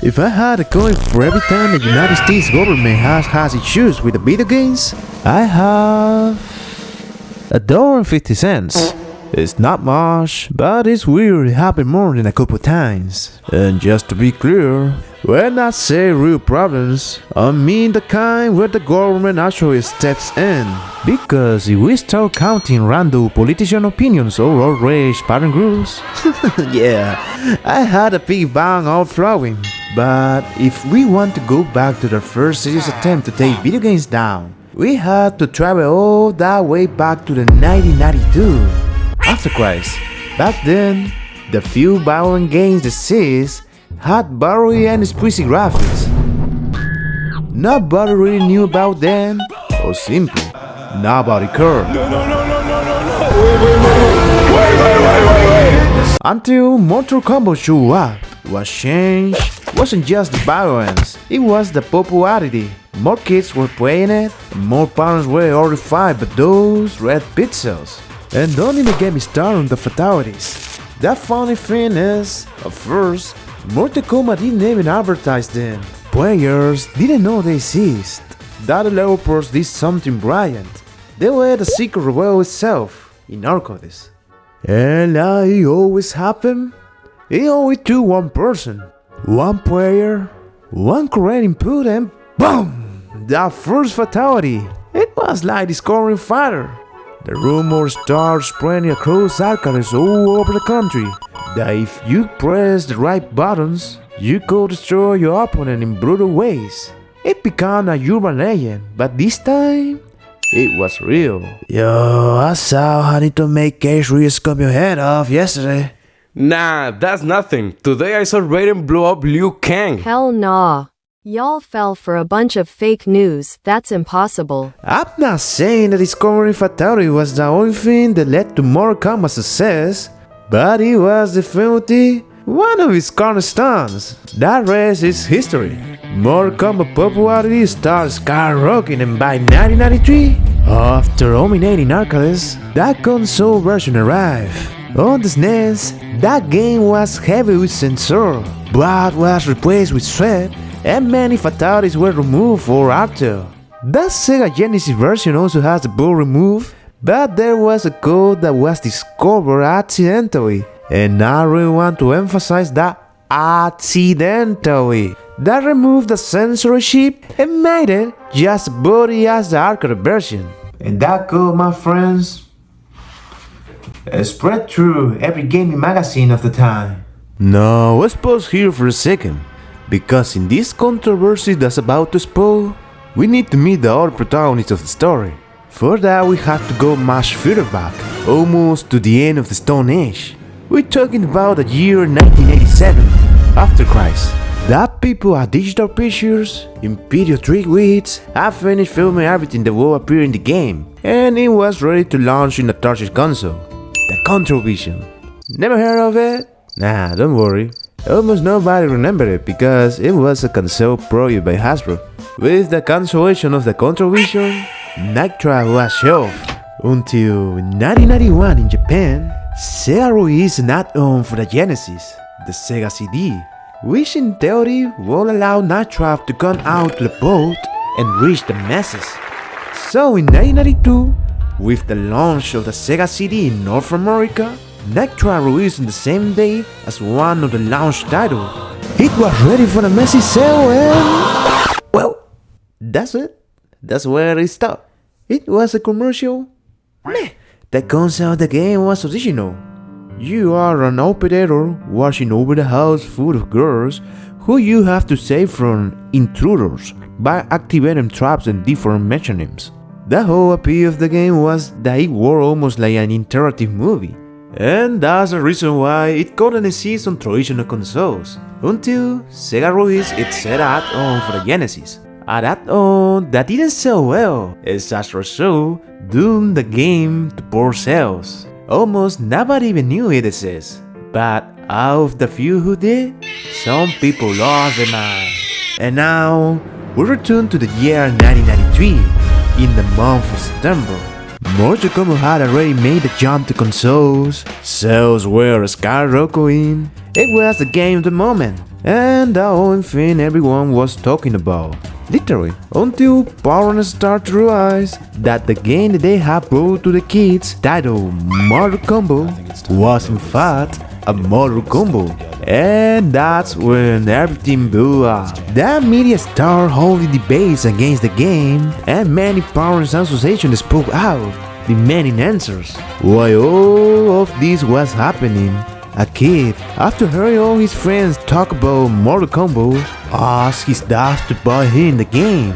If I had a coin for every time the United States government has issues with the video games, I have $1.50. It's not much, but it's weird. It happened more than a couple times. And just to be clear, when I say real problems, I mean the kind where the government actually steps in. Because if we start counting random politician opinions or outraged parent groups, yeah, I had a big bang outflowing. But if we want to go back to the first serious attempt to take video games down, we had to travel all that way back to the 1992. After Christ. Back then, the few violent games that exist had blurry and explicit graphics. Nobody really knew about them, or simply, nobody cared. No. Wait. Until Mortal Kombat showed up, what changed wasn't just the violence, it was the popularity. More kids were playing it, and more parents were horrified by those red pixels. And don't even get me started on the fatalities. The funny thing is, at first, Mortal Kombat didn't even advertise them. Players didn't know they exist. The developers did something brilliant. They let the secret reveal itself in arcades. And like it always happened, it only took one person, one player, one correct input, and BOOM! That first fatality. It was like discovering fire. The rumor starts spreading across arcades all over the country that if you press the right buttons, you could destroy your opponent in brutal ways. It became a urban legend, but this time, it was real. Yo, I saw how to make H-Real scum your head off yesterday. Nah, that's nothing. Today I saw Raiden blow up Liu Kang. Hell nah. Y'all fell for a bunch of fake news. That's impossible. I'm not saying that discovering fatality was the only thing that led to Mortal Kombat's success, but it was definitely one of its cornerstones. That rest is history. Mortal Kombat popularity started skyrocketing, and by 1993, after dominating arcades, that console version arrived. On the SNES, that game was heavy with censor, blood was replaced with sweat, and many fatalities were removed for Arthur. The Sega Genesis version also has the bullet removed, but there was a code that was discovered accidentally, and I really want to emphasize that accidentally. That removed the censorship and made it just as bloody as the arcade version. And that code, my friends, spread through every gaming magazine of the time. Now, let's pause here for a second. Because in this controversy that's about to spoil, we need to meet the other protagonists of the story. For that we have to go much further back, almost to the end of the Stone Age. We're talking about the year 1987, after Christ. That people at Digital Pictures, Imperial Trick have finished filming everything that will appear in the game, and it was ready to launch in the touch console, the Controvision. Never heard of it? Nah, don't worry. Almost nobody remembered it because it was a console project by Hasbro. With the cancellation of the Controvision, Nitro was shelved until 1991 in Japan. Sega released an add-on for the Genesis, the Sega CD, which in theory will allow Nitro to come out to the boat and reach the masses. So in 1992, with the launch of the Sega CD in North America, Nitro released on the same day as one of the launch titles. It was ready for the massive sale and... well, that's it. That's where it stopped. It was a commercial. Meh. The concept of the game was original. You are an operator watching over the house full of girls who you have to save from intruders by activating traps and different mechanisms. The whole appeal of the game was that it was almost like an interactive movie. And that's the reason why it couldn't exist on traditional consoles, until Sega released its Sega add-on for the Genesis. An add-on that didn't sell well, as a result, doomed the game to poor sales. Almost nobody even knew it exists, but out of the few who did, some people lost their mind. And now, we return to the year 1993, in the month of September. Mortal Kombat had already made the jump to consoles, sales were skyrocketing, it was the game of the moment, and the only thing everyone was talking about. Literally, until parents start to realize that the game that they have brought to the kids, titled Mortal Kombat, was in fact a Mortal Kombat. And that's when everything blew up. The media started holding debates against the game, and many parents' associations spoke out, demanding answers. While all of this was happening, a kid, after hearing all his friends talk about Mortal Kombat, asked his dad to buy him the game.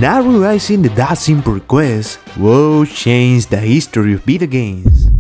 Not realizing that that simple request will change the history of video games.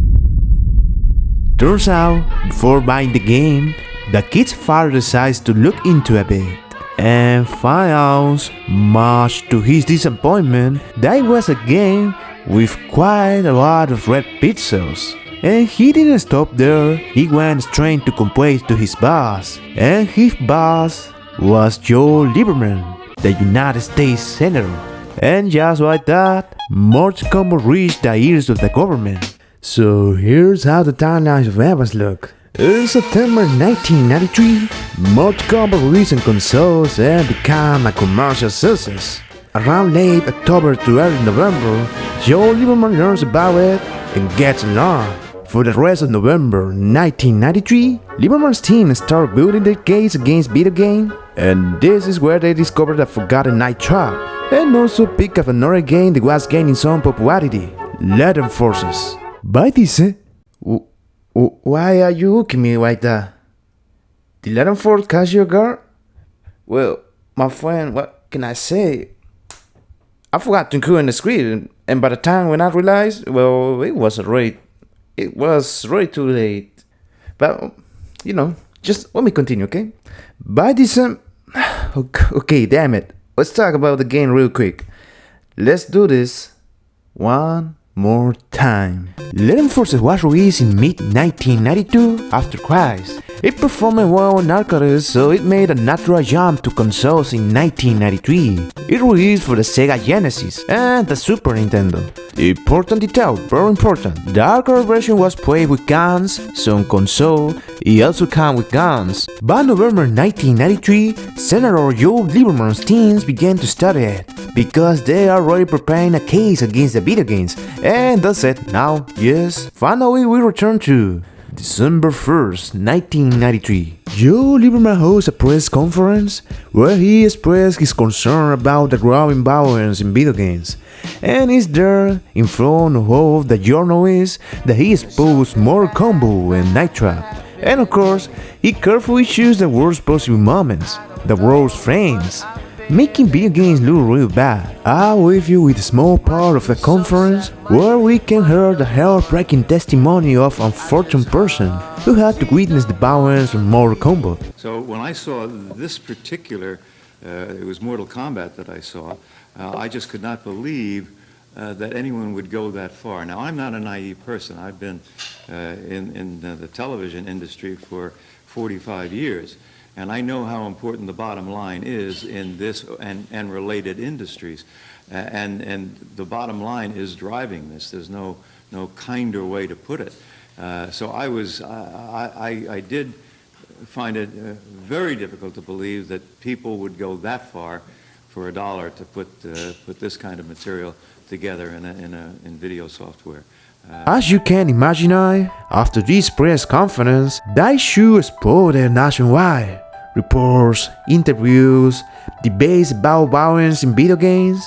Turns out, before buying the game, the kid's father decides to look into a bit and find out, much to his disappointment, that it was a game with quite a lot of red pixels. And he didn't stop there, he went straight to complain to his boss. And his boss was Joe Lieberman, the United States Senator. And just like that, Mortal Kombat reached the ears of the government. So here's how the timelines of events look. In September 1993, Mortal Kombat released on consoles and became a commercial success. Around late October to early November, Joe Lieberman learns about it and gets alarmed. For the rest of November 1993, Lieberman's team started building their case against video game, and this is where they discovered a forgotten night trap, and also picked up another game that was gaining some popularity, Legend Forces. By this, why are you looking at me like that? Did Legend Force catch your guard? Well, my friend, what can I say? I forgot to include in the script, and by the time when I realized, well, it was really too late. But, just let me continue, okay? By this, okay, damn it. Let's talk about the game real quick. Let's do this one more time. Legend Forces was released in mid-1992 after Christ. It performed well on arcades, so it made a natural jump to consoles in 1993. It released for the Sega Genesis and the Super Nintendo. Important detail, very important. The arcade version was played with guns, so on console, it also came with guns. By November 1993, Senator Joe Lieberman's teams began to study it, because they are already preparing a case against the video games, and that's it. Now, yes, finally we return to December 1st, 1993. Joe Lieberman hosts a press conference where he expressed his concern about the growing violence in video games, and is there in front of all the journalists that he exposed Mortal Kombat and Night Trap. And of course, he carefully chooses the worst possible moments, the worst frames, making video games look real bad. I'll leave you with a small part of the conference where we can hear the heartbreaking testimony of an unfortunate person who had to witness the violence of Mortal Kombat. So when I saw this particular, it was Mortal Kombat that I saw, I just could not believe that anyone would go that far. Now, I'm not a naive person. I've been in the television industry for 45 years. And I know how important the bottom line is in this and related industries. And the bottom line is driving this. There's no kinder way to put it. So I did find it very difficult to believe that people would go that far for $1 to put this kind of material together in video software. As you can imagine, after this press conference, the issue exploded nationwide. Reports, interviews, debates about violence in video games.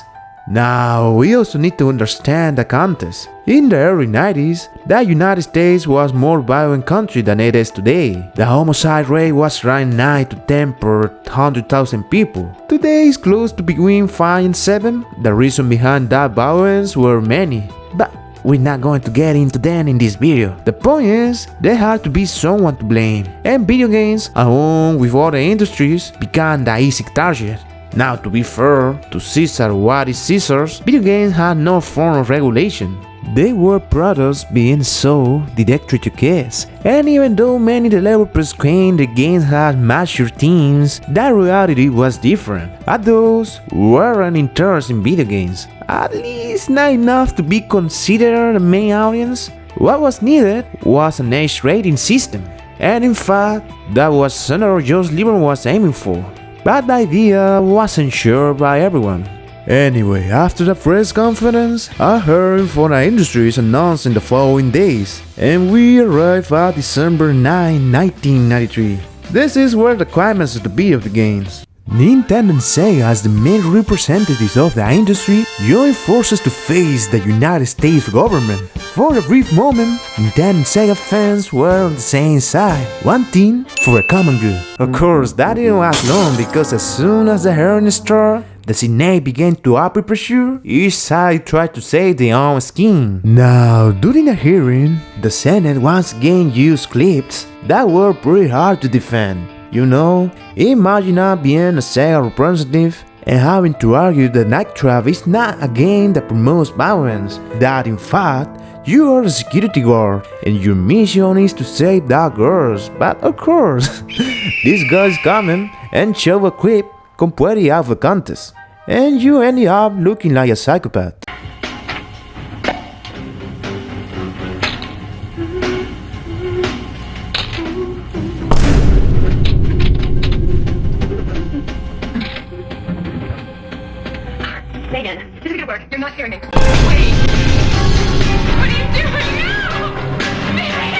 Now, we also need to understand the context. In the early 90s, the United States was a more violent country than it is today. The homicide rate was around 9 to 10 per 100,000 people. Today it's close to between 5 and 7. The reason behind that violence were many, but we're not going to get into that in this video. The point is, there had to be someone to blame, and video games, along with other industries, became the easy target. Now, to be fair to Caesar what is Caesar's, video games had no form of regulation. They were products being sold directly to kids, and even though many developers claimed the games had mature themes, the reality was different. Adults weren't interested in video games, at least not enough to be considered the main audience. What was needed was an age rating system. And in fact, that was Senator George Lieberman was aiming for. But the idea wasn't shared by everyone. Anyway, after the press conference, a hearing for the industry is announced in the following days, and we arrive at December 9, 1993. This is where the climax of the video games. Nintendo and Sega, as the main representatives of the industry, join forces to face the United States government. For a brief moment, Nintendo and Sega fans were on the same side, wanting for a common good. Of course, that didn't last long because as soon as the hearing started, the Senate began to apply pressure. Each side tried to say their own scheme. Now, during the hearing, the Senate once again used clips that were pretty hard to defend. You know, imagine not being a Sega representative and having to argue that Night Trap is not a game that promotes violence, that in fact, you are a security guard and your mission is to save the girls. But of course, this guy's coming and show a clip completely out of the context, and you end up looking like a psychopath. Megan, this is gonna work. You're not hearing me. Wait! What are you doing now? Megan,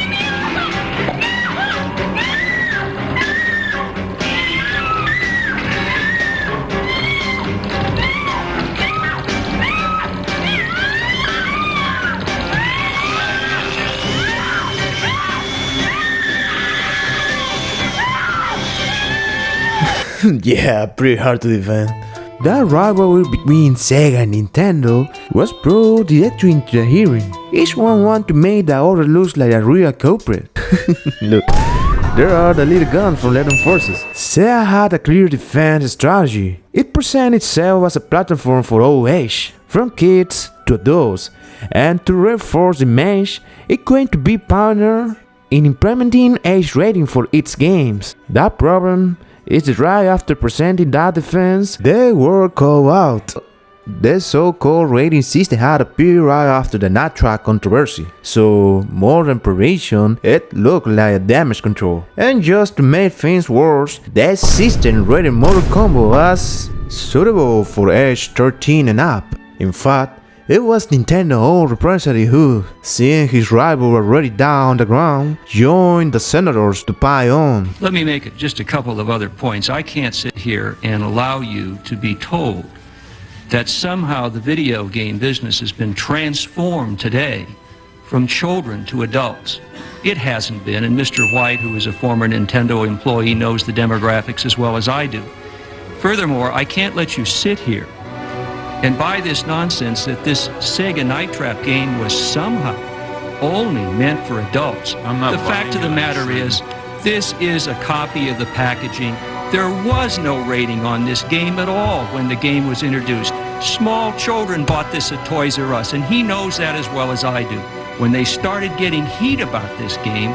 Yeah, pretty hard to defend. That rivalry between Sega and Nintendo was brought directly into the hearing. Each one wanted to make the other look like a real culprit. Look, there are the little guns from Legend Forces. Sega had a clear defense strategy. It presented itself as a platform for all age, from kids to adults, and to reinforce the image, it claimed to be pioneer in implementing age rating for its games. That problem is that right after presenting that defense, they were called out. The so-called rating system had appeared right after the Night Trap controversy, so more than prevention, it looked like a damage control. And just to make things worse, that system rated Mortal Kombat as suitable for age 13 and up. In fact, it was Nintendo's own representative who, seeing his rival already down on the ground, joined the senators to pile on. Let me make just a couple of other points. I can't sit here and allow you to be told that somehow the video game business has been transformed today from children to adults. It hasn't been, and Mr. White, who is a former Nintendo employee, knows the demographics as well as I do. Furthermore, I can't let you sit here and buy this nonsense that this Sega Night Trap game was somehow only meant for adults. The fact of the matter is, this is a copy of the packaging. There was no rating on this game at all when the game was introduced. Small children bought this at Toys R Us, and he knows that as well as I do. When they started getting heat about this game,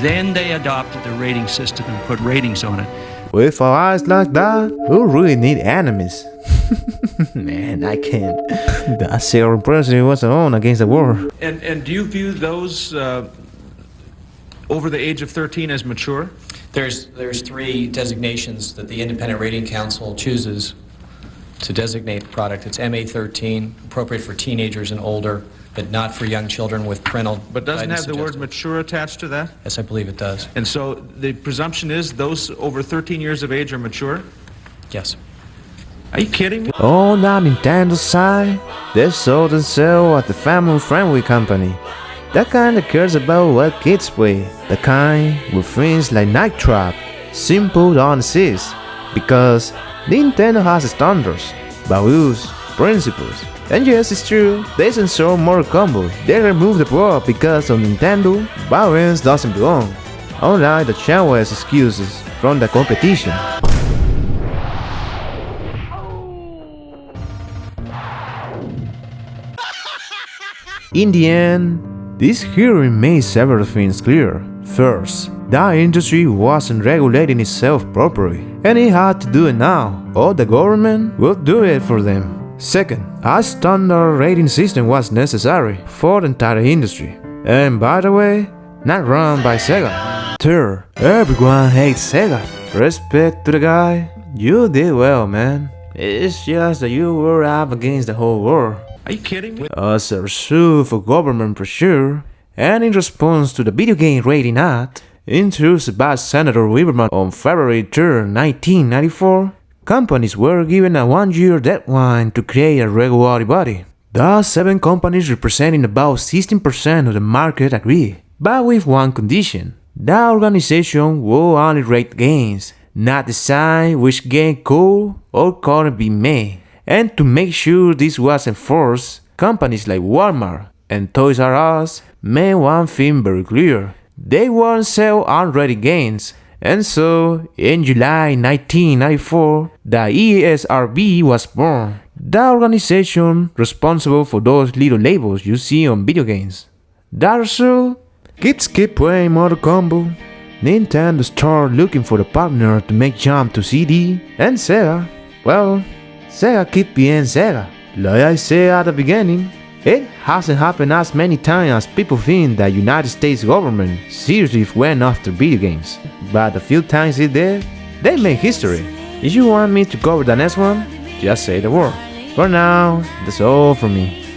then they adopted the rating system and put ratings on it. With eyes like that, who really need enemies? Man, I can't. The Sega representative was alone against the war. And do you view those over the age of 13 as mature? There's three designations that the Independent Rating Council chooses to designate the product. It's MA13, appropriate for teenagers and older, but not for young children with parental. But doesn't guidance have the word suggested. mature attached to that? Yes, I believe it does. And so the presumption is those over 13 years of age are mature? Yes. Are you kidding me? On the Nintendo side, they saw themselves as a family-friendly company. The kind that cares about what kids play. The kind with things like Night Trap, simple to insist. Because Nintendo has standards, values, principles. And yes, it's true, they censor Mortal Kombat. They remove the blood because on Nintendo, violence doesn't belong. Unlike the shameless excuses from the competition. In the end, this hearing made several things clear. First, the industry wasn't regulating itself properly, and it had to do it now, or the government would do it for them. Second, a standard rating system was necessary for the entire industry, and by the way, not run by Sega. Third, everyone hates Sega. Respect to the guy. You did well, man. It's just that you were up against the whole world. Are you kidding me? As a result for government pressure, and in response to the Video Game Rating Act, introduced by Senator Lieberman on February 3, 1994, companies were given a one-year deadline to create a regulatory body. Thus, 7 companies representing about 16% of the market agreed, but with one condition. The organization will only rate games, not decide which game could or couldn't be made. And to make sure this was enforced, companies like Walmart and Toys R Us made one thing very clear. They won't sell unready games. And so, in July 1994, the ESRB was born, the organization responsible for those little labels you see on video games. The result? Kids keep playing Mortal Kombat. Nintendo started looking for a partner to make jump to CD, and Sega, well, Sega keep being Sega. Like I said at the beginning, it hasn't happened as many times as people think that United States government seriously went after video games. But the few times it did, they made history. If you want me to cover the next one, just say the word. For now, that's all from me.